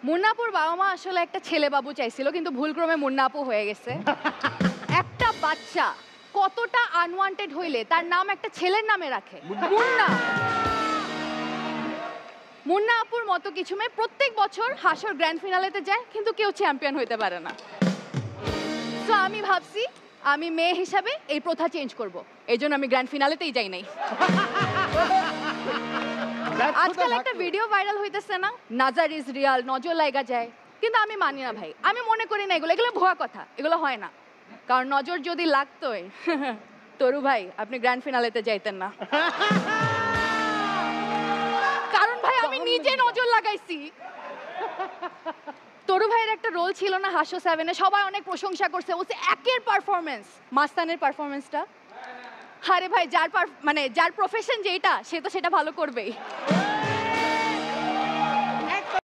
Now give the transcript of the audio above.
মুন্নাপুর বাবা মা আসলে একটা ছেলে বাবু চাইছিল, কিন্তু ভুলক্রমে মুন্নাপু হয়ে গেছে। একটা বাচ্চা কতটা আনওয়ান্টেড হইলে তার নাম একটা ছেলের নামে রাখে। মুন্না মুন্না আপুর মতো কিছু মেয়ে প্রত্যেক বছর হাসর গ্র্যান্ড ফিনালেতে যায়, কিন্তু কেউ চ্যাম্পিয়ন হইতে পারে না। তো আমি ভাবছি আমি মেয়ে হিসাবে এই প্রথা চেঞ্জ করব, এই জন্য আমি গ্র্যান্ড ফিনালেতেই যাই নাই। আজকাল একটা ভিডিও ভাইরাল হইতেছে না, নাজার ইজ রিয়াল, নজর লাইগা যায়, কিন্তু আমি মানি না ভাই। আমি মনে করি না এগুলো এগুলো ভুয়া কথা, এগুলো হয় না। কারণ নজর যদি লাগতোই তরু ভাই আপনি গ্র্যান্ড ফিনালেতে যাইতেন না। কারণ ভাই আমি নিজে নজর লাগাইছি। তরু ভাইয়ের একটা রোল ছিল না হাস্য 7-এ, সবাই অনেক প্রশংসা করছে, বলছে একের পারফরমেন্স, মাস্তানের পারফরমেন্সটা। আরে ভাই যার প্রফেশন যেটা, সে তো সেটা ভালো করবেই।